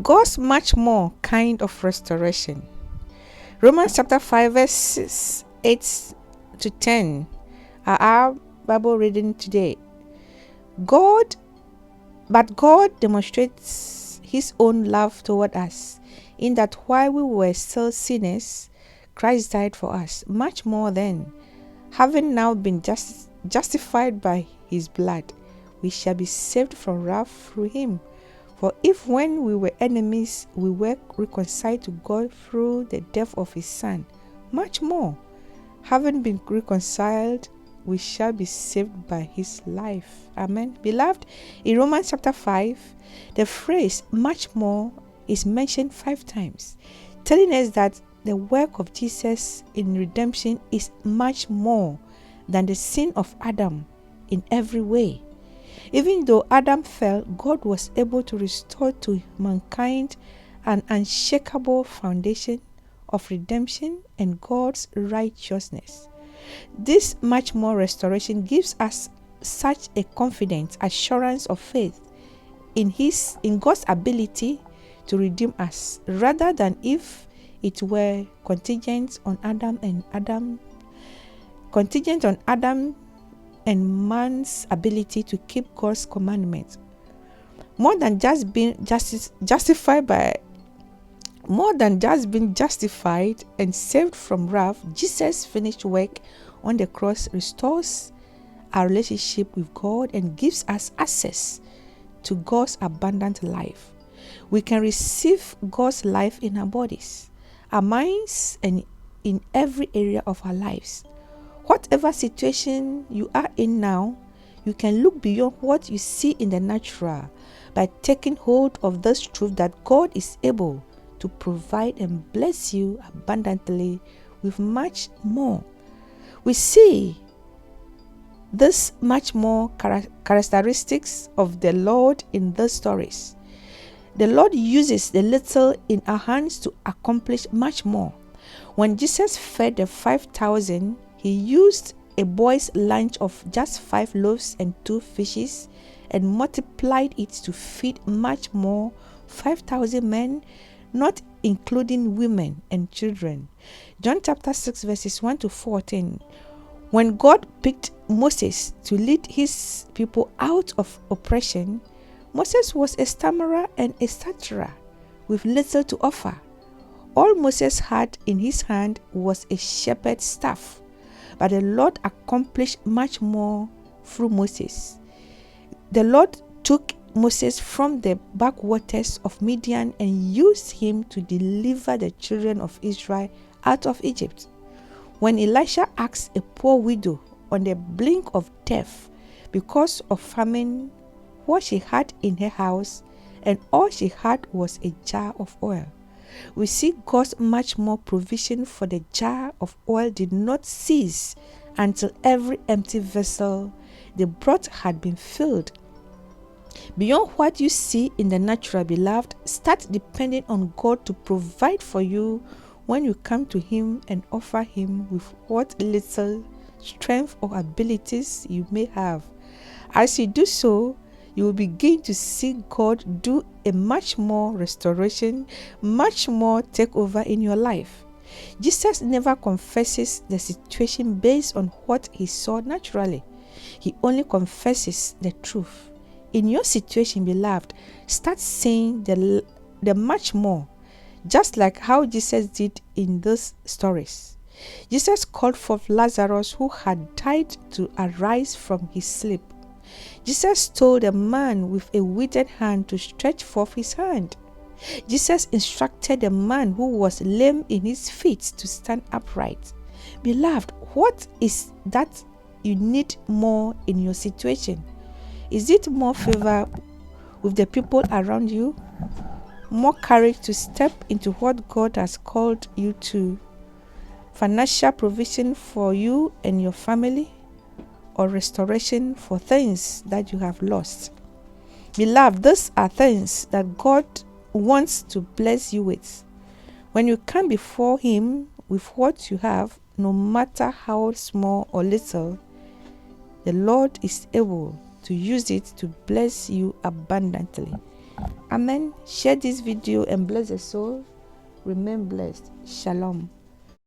God's much more kind of restoration. Romans chapter 5 verses 8 to 10 are our Bible reading today. But God demonstrates his own love toward us, in that while we were still sinners, Christ died for us. Much more then, having now been justified by his blood, we shall be saved from wrath through him. For if when we were enemies, we were reconciled to God through the death of his Son, much more, having been reconciled, we shall be saved by his life. Amen. Beloved, in Romans chapter 5, the phrase much more is mentioned 5 times, telling us that the work of Jesus in redemption is much more than the sin of Adam in every way. Even though Adam fell, God was able to restore to mankind an unshakable foundation of redemption and God's righteousness. This much more restoration gives us such a confident assurance of faith in God's ability to redeem us, rather than if it were contingent on Adam and man's ability to keep God's commandments. More than just being justified and saved from wrath, Jesus' finished work on the cross restores our relationship with God and gives us access to God's abundant life. We can receive God's life in our bodies, our minds, and in every area of our lives. Whatever situation you are in now, you can look beyond what you see in the natural by taking hold of this truth that God is able to provide and bless you abundantly with much more. We see this much more characteristics of the Lord in these stories. The Lord uses the little in our hands to accomplish much more. When Jesus fed the 5,000, he used a boy's lunch of just 5 loaves and 2 fishes and multiplied it to feed much more 5,000 men, not including women and children. John chapter 6 verses 1 to 14. When God picked Moses to lead his people out of oppression, Moses was a stammerer and a stutterer with little to offer. All Moses had in his hand was a shepherd's staff, but the Lord accomplished much more through Moses. The Lord took Moses from the backwaters of Midian and used him to deliver the children of Israel out of Egypt. When Elisha asked a poor widow on the brink of death because of famine what she had in her house, and all she had was a jar of oil, we see God's much more provision for the jar of oil did not cease until every empty vessel they brought had been filled. Beyond what you see in the natural, beloved, start depending on God to provide for you when you come to him and offer him with what little strength or abilities you may have. As you do so, you will begin to see God do a much more restoration, much more takeover in your life. Jesus never confesses the situation based on what he saw naturally. He only confesses the truth. In your situation, beloved, start saying the much more, just like how Jesus did in those stories. Jesus called forth Lazarus, who had died, to arise from his sleep. Jesus told a man with a withered hand to stretch forth his hand. Jesus instructed a man who was lame in his feet to stand upright. Beloved, what is that you need more in your situation? Is it more favor with the people around you? More courage to step into what God has called you to? Financial provision for you and your family? Or restoration for things that you have lost? Beloved, these are things that God wants to bless you with. When you come before him with what you have, no matter how small or little, the Lord is able to use it to bless you abundantly. Amen. Share this video and bless the soul. Remain blessed. Shalom.